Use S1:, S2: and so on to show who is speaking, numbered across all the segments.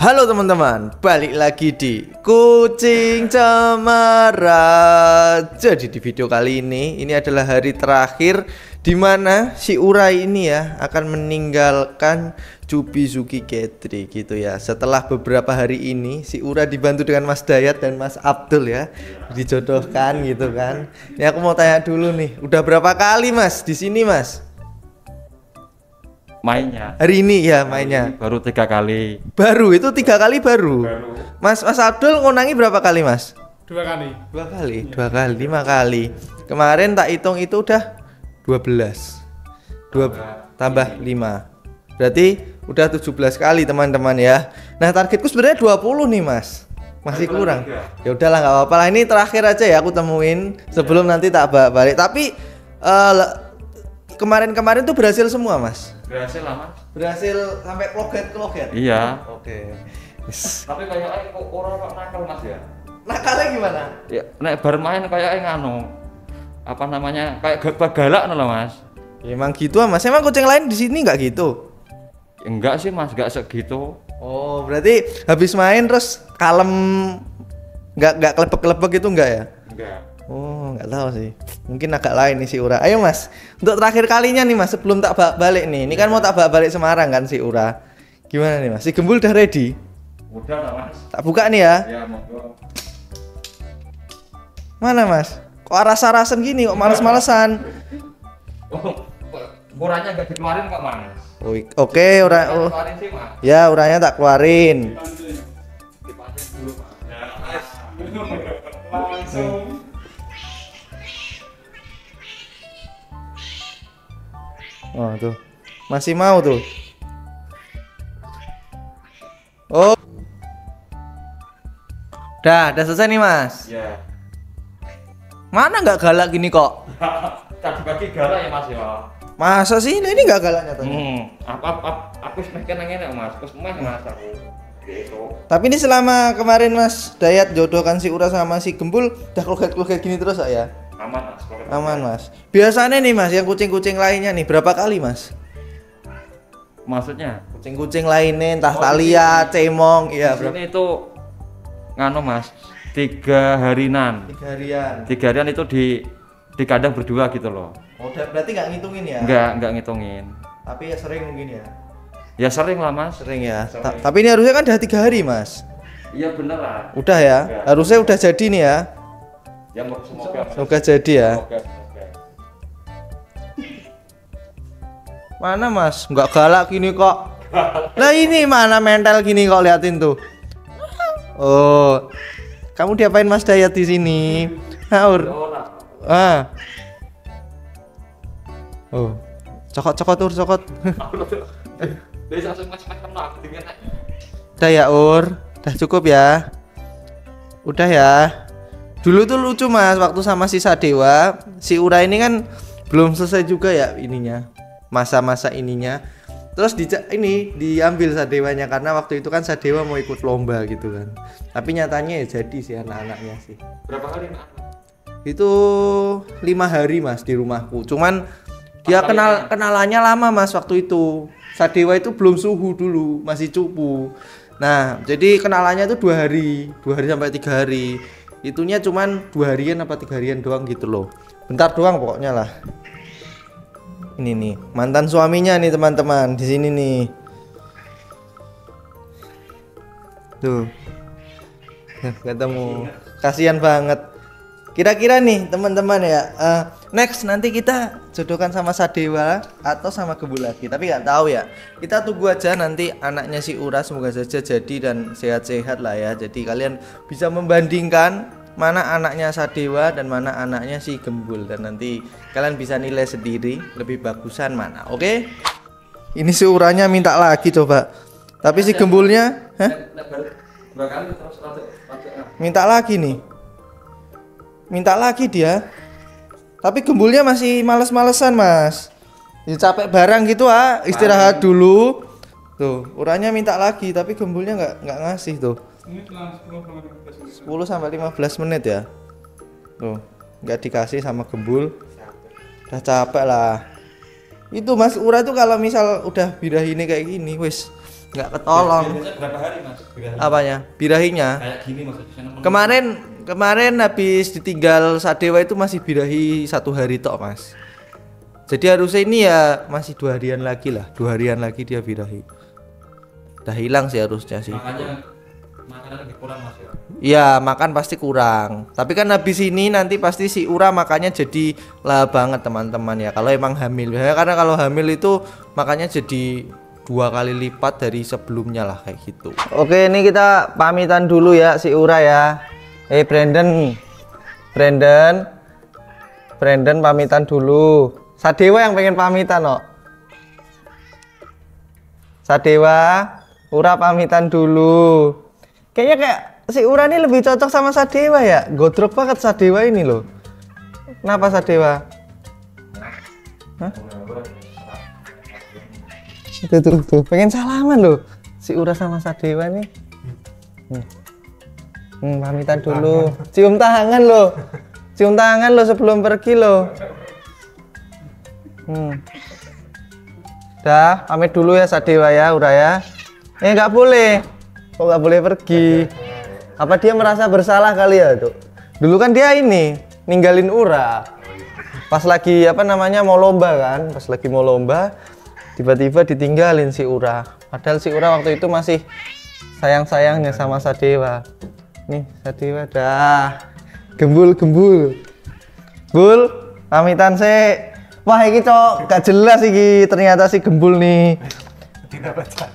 S1: Halo teman-teman, balik lagi di Kucing Cemara. Jadi di video kali ini adalah hari terakhir di mana si Urai ini ya akan meninggalkan Cubizuki Catering gitu ya. Setelah beberapa hari ini si Urai dibantu dengan Mas Dayat dan Mas Abdul ya, dijodohkan gitu kan. Ini aku mau tanya dulu nih, udah berapa kali Mas di sini Mas?
S2: Mainnya
S1: Hari ini ya mainnya
S2: baru 3 kali.
S1: baru itu 3 kali baru. Mas Abdul ngonangi berapa kali Mas?
S3: 2 kali.
S1: 2 kali 5 kali. Kemarin tak hitung itu udah 12 tambah 5 berarti udah 17 kali teman-teman ya. Nah targetku sebenarnya 20 nih Mas, masih kurang. Ya udahlah nggak apa-apa lah, ini terakhir aja ya aku temuin sebelum nanti tak balik. Tapi kemarin-kemarin tuh berhasil semua Mas.
S2: Berhasil lah Mas.
S1: Berhasil sampai kloget.
S2: Iya.
S1: Oke.
S2: Tapi kayaknya kok orang kok nakal Mas ya.
S1: Nakalnya gimana?
S2: Ya nek bar main kayaknya nganu. Apa namanya? Kayak galak loh Mas.
S1: Ya, emang gitu Mas. Emang kucing lain di sini nggak gitu?
S2: Enggak sih Mas, enggak segitu.
S1: Oh, berarti habis main terus kalem, nggak kelebek-kelebek gitu enggak ya?
S2: Enggak.
S1: Oh, nggak tahu sih. Mungkin agak lain nih si Ura. Ayo Mas, untuk terakhir kalinya nih Mas, sebelum tak balik nih. Ini kan mau tak balik Semarang kan si Ura. Gimana nih Mas? Si Gembul udah ready?
S2: Udah lah Mas.
S1: Tak buka nih ya.
S2: Ya monggo.
S1: Mana Mas? Kok rasa-rasan gini, kok males-malesan?
S2: Oh, murahnya enggak dikeluarin kok Mas.
S1: Oh, oke, Ura. Oh.
S2: Keluarin sih Mas.
S1: Ya, uranya tak keluarin.
S2: Dipancing dulu Mas. Ya,
S3: Langsung.
S1: Oh tuh, masih mau tuh. Oh, udah selesai nih Mas.
S2: Ya.
S1: Mana nggak galak gini kok?
S2: Tadi pagi galak ya Mas ya.
S1: Masa sih ini nggak galaknya tadi?
S2: Aku meh kenang enak Mas, terus meh Mas aku. Gitu.
S1: Tapi ini selama kemarin Mas Dayat jodohkan si Ura sama si Gembul, udah kloget-kloget gini terus ya?
S2: Aman Mas.
S1: Aman Mas. Biasanya nih Mas, yang kucing-kucing lainnya nih berapa kali Mas?
S2: Maksudnya?
S1: Kucing-kucing lainnya, entah Thalia, Cemong, iya
S2: Di
S1: berapa?
S2: sini itu nganu Mas, 3 harinan.
S1: 3 harian.
S2: 3 harian itu di kandang berdua gitu loh.
S1: Oh, berarti nggak ngitungin ya?
S2: Enggak ngitungin.
S1: Tapi ya sering mungkin ya.
S2: Ya sering lah Mas.
S1: Sering ya.
S2: Sering.
S1: Tapi ini harusnya kan udah 3 hari Mas.
S2: Iya bener lah.
S1: Udah ya.
S2: Udah.
S1: Harusnya udah jadi nih ya.
S2: Ya semoga.
S1: Semoga jadi ya.
S2: Semoga.
S1: Mana Mas? Nggak galak gini kok. Lah ini mana mental gini kok, liatin tuh. Oh. Kamu diapain Mas Dayat di sini? Haur. Ah. Oh. Cokot tur cokot.
S2: Dari langsung Mas kena dengan
S1: Udah ya Ur. Udah cukup ya. Udah ya. Dulu tuh lucu Mas, waktu sama si Sadewa, si Ura ini kan belum selesai juga ya ininya. Masa-masa ininya. Terus ini diambil Sadewanya karena waktu itu kan Sadewa mau ikut lomba gitu kan. Tapi nyatanya ya jadi sih anak-anaknya sih.
S2: berapa kali Mas?
S1: Itu 5 hari Mas di rumahku. Cuman dia kenalannya lama Mas waktu itu. Sadewa itu belum suhu dulu, masih cupu. Nah, jadi kenalannya itu 2 hari sampai 3 hari. Itunya cuman 2 harian apa 3 harian doang gitu loh. Bentar doang pokoknya lah. Ini nih, mantan suaminya nih teman-teman di sini nih. Tuh. Ketemu. Kasihan banget. Kira-kira nih teman-teman ya, next nanti kita jodohkan sama Sadewa atau sama Gembul lagi, tapi nggak tahu ya. Kita tunggu aja nanti anaknya si Ura, semoga saja jadi dan sehat-sehat lah ya. Jadi kalian bisa membandingkan mana anaknya Sadewa dan mana anaknya si Gembul, dan nanti kalian bisa nilai sendiri lebih bagusan mana. Oke? Ini si Uranya minta lagi coba, tapi si Gembulnya,
S2: Berapa kali terus
S1: minta lagi nih. Minta lagi dia. Tapi Gembulnya masih males-malesan Mas. Ya capek barang gitu istirahat dulu. Tuh, Uranya minta lagi tapi Gembulnya nggak ngasih tuh.
S3: Ini telah 10
S1: sampai 15 menit ya. Tuh, nggak dikasih sama Gembul. Udah capek lah. Itu Mas Ura tuh kalau misal udah birah ini kayak gini, wis nggak ketolong.
S2: Biasanya berapa hari mas? Birahi?
S1: Apanya? Birahinya.
S2: Kayak gini maksudnya.
S1: Kemarin habis ditinggal Sadewa itu masih birahi 1 hari tok mas. Jadi harusnya ini ya masih 2 harian lagi lah, 2 harian lagi dia birahi. Udah hilang sih harusnya sih.
S2: Makanya makanan lebih kurang mas ya.
S1: Iya makan pasti kurang. Tapi kan habis ini nanti pasti si Ura makannya jadi lah banget teman-teman ya. Kalau emang hamil, ya, karena kalau hamil itu makannya jadi 2 kali lipat dari sebelumnya lah kayak gitu. Oke ini kita pamitan dulu ya si Ura ya. Brandon pamitan dulu. Sadewa yang pengen pamitan no. Sadewa, Ura pamitan dulu. Kayaknya kayak si Ura ini lebih cocok sama Sadewa ya. Godrok banget Sadewa ini loh. Kenapa Sadewa? Hah? Tuh, pengen salaman loh. Si Ura sama Sadewa nih. Pamitan dulu. Cium tangan loh. Cium tangan loh sebelum pergi loh. Dah, pamit dulu ya Sadewa ya, Ura ya. Nggak boleh. Kok nggak boleh pergi? Apa dia merasa bersalah kali ya, Duk? Dulu kan dia ini ninggalin Ura. Pas lagi mau lomba kan? Pas lagi mau lomba, tiba-tiba ditinggalin si Ura. Padahal si Ura waktu itu masih sayang-sayangnya sama Sadewa. Nih, Sadewa dah. Gembul. Bul, pamitan sih. Wah, ini cok, gak jelas iki. Ternyata si Gembul nih.
S3: Tidak baca.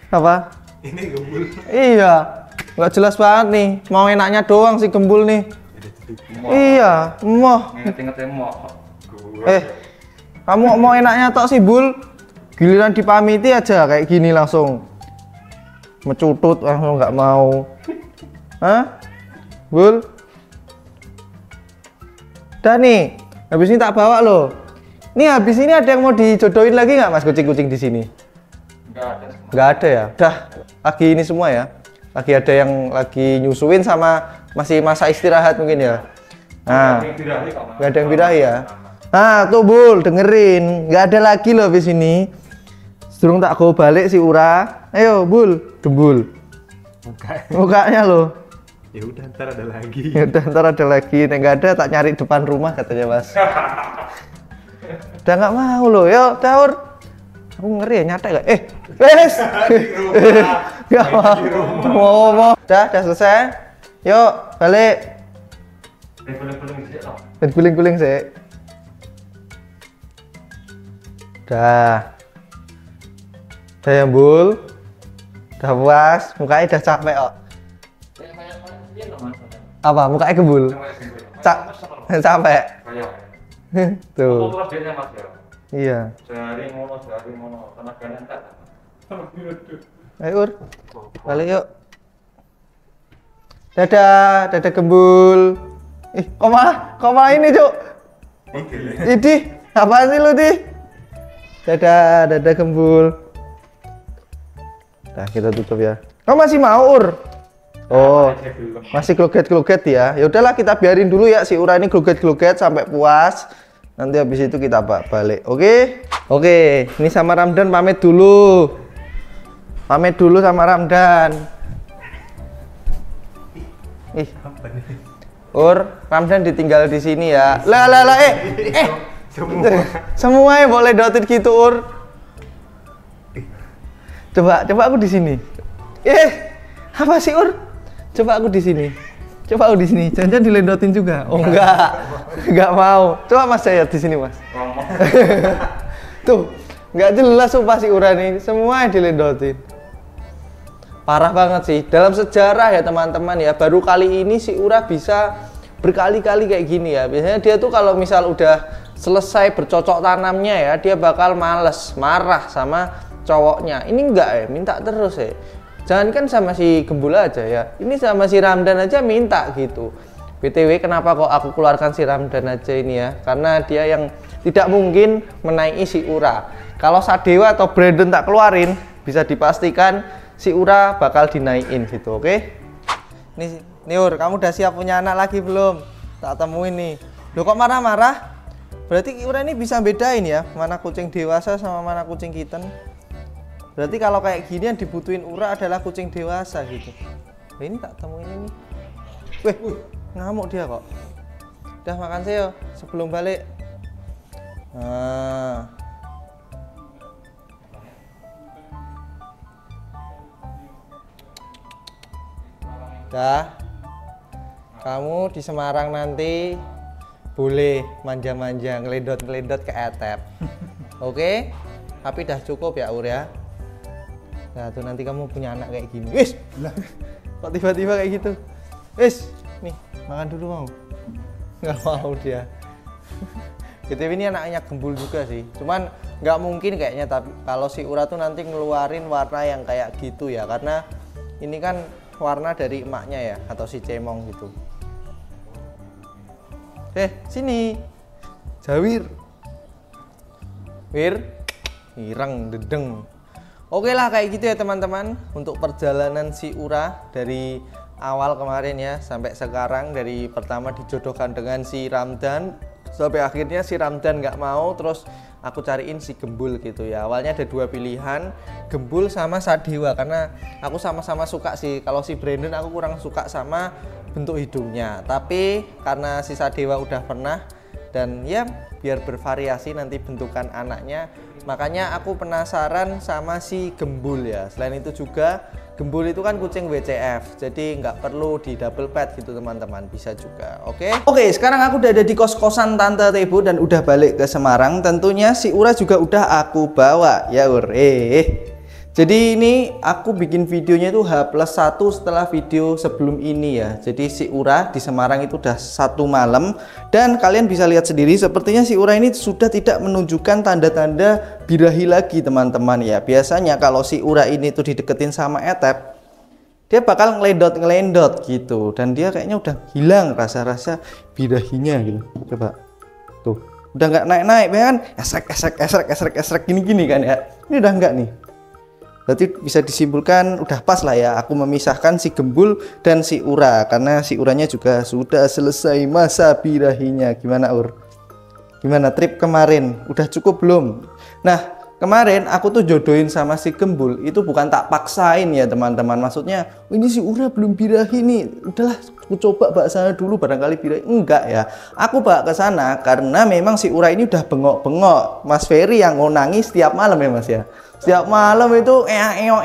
S1: Apa?
S3: Ini gembul.
S1: Iya, gak jelas banget nih. Mau enaknya doang si Gembul nih. Iya, emoh.
S2: Ingat-ingat emoh.
S1: Kamu mau enaknya tok sih, Bul. Giliran dipamiti aja kayak gini langsung. Mecutut langsung nggak mau. Hah? Bul? Dah nih, habis ini tak bawa loh. Nih habis ini ada yang mau dijodohin lagi nggak mas kucing-kucing di sini? Nggak ada ya? Dah, lagi ini semua ya? Lagi ada yang lagi nyusuin sama masih masa istirahat mungkin ya? Nah, nggak ada yang birahi ya? Nah tuh Bul, dengerin. Nggak ada lagi loh habis ini. Serung tak go balik si Ura. Ayo Bul, Gembul. Mukanya loh.
S3: Ya udah ntar ada lagi.
S1: Ntar ada lagi. Nek nggak ada tak nyari depan rumah katanya mas. Udah nggak mau loh. Yo, Daur. Aku ngeri ya nyatek gak? Wes. Gak mau. Udah selesai. Yuk, balik. Guling-guling sih. Udah ya Bul. Udah puas. Mukanya udah capek kok. Apa? Mukanya Gembul? Capek. Tuh. Iya.
S2: Sehari mono, tenaganya enggak.
S1: Ayo Ur, balik yuk. Dadah Gembul. Kok malah ini Cuk? Idih, apaan sih lu Di? Dadah Gembul. Nah kita tutup ya. Kau masih mau Ur? Oh, masih gloget-gloget ya. Ya udahlah kita biarin dulu ya si Ura ini gloget-gloget sampai puas. Nanti habis itu kita balik. Oke? Oke, ini sama Ramdan pamit dulu. Pamit dulu sama Ramdan. Ur, Ramdan ditinggal di sini ya. Semua boleh dotit gitu Ur. Coba aku di sini. Apa sih Ur? Coba aku di sini. Jangan dilendotin juga. Oh enggak mau. Coba Mas saya di sini Mas. Tuh, nggak jelas sumpah si Ura ini. Semua yang dilendotin. Parah banget sih. Dalam sejarah ya teman-teman ya, baru kali ini si Ura bisa berkali-kali kayak gini ya. Biasanya dia tuh kalau misal udah selesai bercocok tanamnya ya, dia bakal males, marah sama cowoknya. Ini enggak ya, minta terus ya. Jangan kan sama si Gembul aja ya. Ini sama si Ramdan aja minta gitu. BTW kenapa kok aku keluarkan si Ramdan aja ini ya? Karena dia yang tidak mungkin menaiki si Ura. Kalau Sadewa atau Brandon tak keluarin, bisa dipastikan si Ura bakal dinaikin gitu, oke? Nih Ur, kamu udah siap punya anak lagi belum? Tak temuin nih. Loh kok marah-marah? Berarti Ura ini bisa bedain ya, mana kucing dewasa sama mana kucing kitten. Berarti kalau kayak gini yang dibutuhin Ura adalah kucing dewasa gitu. Nah, ini tak temuin ini. Wih, ngamuk dia kok. Udah makan sih yo sebelum balik. Nah. Dah. Kamu di Semarang nanti boleh manja-manja, ngelindot-ngelindot ke Etep. Oke? Tapi dah cukup ya Ur ya. Nah tuh nanti kamu punya anak kayak gini. Wis, kok tiba-tiba kayak gitu. Wis, nih makan dulu mau. Nggak mau dia. BTW ini anaknya gembul juga sih. Cuman nggak mungkin kayaknya tapi kalau si Ura tuh nanti ngeluarin warna yang kayak gitu ya. Karena ini kan warna dari emaknya ya atau si cemong gitu. Sini. Jawir. Wir. Ireng dedeng. Oke lah kayak gitu ya teman-teman untuk perjalanan si Ura dari awal kemarin ya sampai sekarang, dari pertama dijodohkan dengan si Ramdan sampai akhirnya si Ramdan nggak mau, terus aku cariin si Gembul gitu ya. Awalnya ada dua pilihan, Gembul sama Sadewa, karena aku sama-sama suka sih. Kalau si Brandon aku kurang suka sama bentuk hidungnya, tapi karena si Sadewa udah pernah dan ya biar bervariasi nanti bentukan anaknya, makanya aku penasaran sama si Gembul ya. Selain itu juga Gembul itu kan kucing WCF, jadi nggak perlu di double pet gitu teman-teman, bisa juga. Oke, sekarang aku udah ada di kos-kosan Tante Tebo dan udah balik ke Semarang. Tentunya si Ura juga udah aku bawa ya Ur. Jadi ini aku bikin videonya itu H+1 setelah video sebelum ini ya. Jadi si Ura di Semarang itu udah 1 malam dan kalian bisa lihat sendiri sepertinya si Ura ini sudah tidak menunjukkan tanda-tanda birahi lagi teman-teman ya. Biasanya kalau si Ura ini tuh dideketin sama Etep, dia bakal ngelendot gitu dan dia kayaknya udah hilang rasa-rasa birahinya gitu. Coba tuh udah nggak naik-naik kan, esrek gini-gini kan ya. Ini udah enggak nih. Berarti bisa disimpulkan udah pas lah ya aku memisahkan si Gembul dan si Ura, karena si Uranya juga sudah selesai masa birahinya. Gimana Ur? Gimana trip kemarin? Udah cukup belum? Nah kemarin aku tuh jodohin sama si Gembul itu bukan tak paksain ya teman-teman. Maksudnya ini si Ura belum birahi nih, udahlah aku coba bawa sana dulu barangkali birahi. Enggak ya, aku bawa ke sana karena memang si Ura ini udah bengok-bengok. Mas Ferry yang ngonangi setiap malam ya Mas ya. Setiap malam itu eo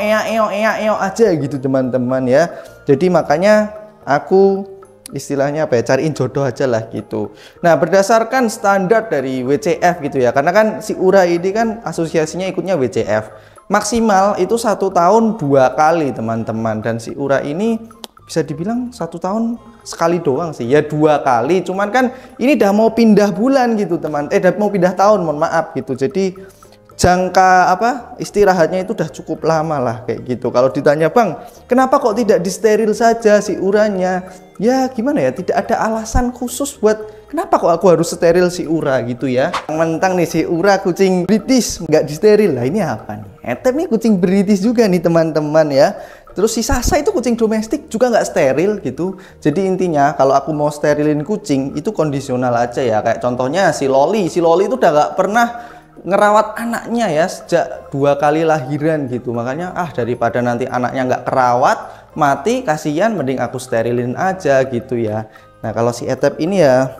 S1: aja gitu teman-teman ya. Jadi makanya aku istilahnya apa ya, cariin jodoh aja lah gitu. Nah berdasarkan standar dari WCF gitu ya, karena kan si Ura ini kan asosiasinya ikutnya WCF, maksimal itu 1 tahun 2 kali teman-teman. Dan si Ura ini bisa dibilang 1 tahun sekali doang sih ya, 2 kali. Cuman kan ini udah mau pindah bulan gitu teman, udah mau pindah tahun, mohon maaf gitu. Jadi jangka apa istirahatnya itu udah cukup lama lah kayak gitu. Kalau ditanya Bang, kenapa kok tidak disteril saja si Uranya? Ya gimana ya, tidak ada alasan khusus buat kenapa kok aku harus steril si Ura gitu ya. Mentang nih si Ura kucing British nggak disteril, lah ini apa nih? Etep nih kucing British juga nih teman-teman ya. Terus si Sasa itu kucing domestik juga nggak steril gitu. Jadi intinya kalau aku mau sterilin kucing itu kondisional aja ya. Kayak contohnya si Loli itu udah nggak pernah ngerawat anaknya ya sejak 2 kali lahiran gitu. Makanya daripada nanti anaknya nggak kerawat mati kasihan, mending aku sterilin aja gitu ya. Nah kalau si Etep ini ya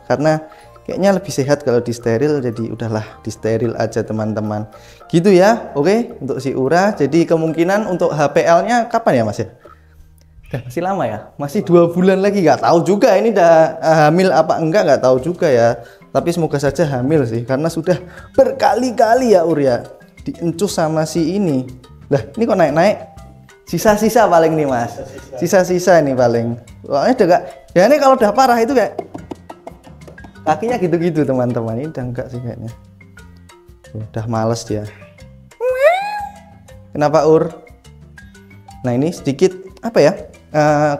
S1: karena kayaknya lebih sehat kalau di steril, jadi udahlah di steril aja teman-teman gitu ya. Oke untuk si Ura, jadi kemungkinan untuk HPL-nya kapan ya Mas ya? Masih lama ya, masih 2 bulan lagi, nggak tahu juga ini udah hamil apa enggak, nggak tahu juga ya. Tapi semoga saja hamil sih, karena sudah berkali-kali ya Ur ya diencus sama si ini. Lah ini kok naik-naik, sisa-sisa paling nih Mas, sisa-sisa ini paling. Soalnya udah gak, ya ini kalau udah parah itu kayak kakinya gitu-gitu teman-teman. Ini udah enggak sih kayaknya, udah males dia. Kenapa Ur? Nah ini sedikit apa ya,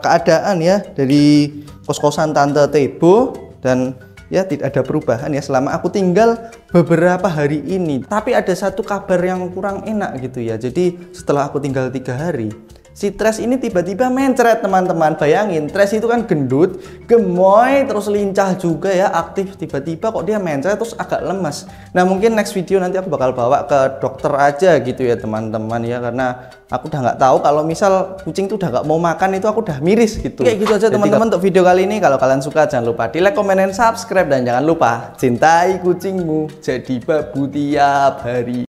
S1: keadaan ya dari kos-kosan Tante Tebo, dan ya tidak ada perubahan ya selama aku tinggal beberapa hari ini. Tapi ada satu kabar yang kurang enak gitu ya. Jadi setelah aku tinggal 3 hari, si Trash ini tiba-tiba mencret teman-teman. Bayangin, Trash itu kan gendut, gemoy, terus lincah juga ya, aktif. Tiba-tiba kok dia mencret terus agak lemas. Nah mungkin next video nanti aku bakal bawa ke dokter aja gitu ya teman-teman ya, karena aku udah nggak tahu kalau misal kucing tuh udah nggak mau makan itu aku udah miris gitu. Kayak gitu aja teman-teman untuk video kali ini. Kalau kalian suka jangan lupa di like, komen, dan subscribe, dan jangan lupa cintai kucingmu jadi babu tiap hari.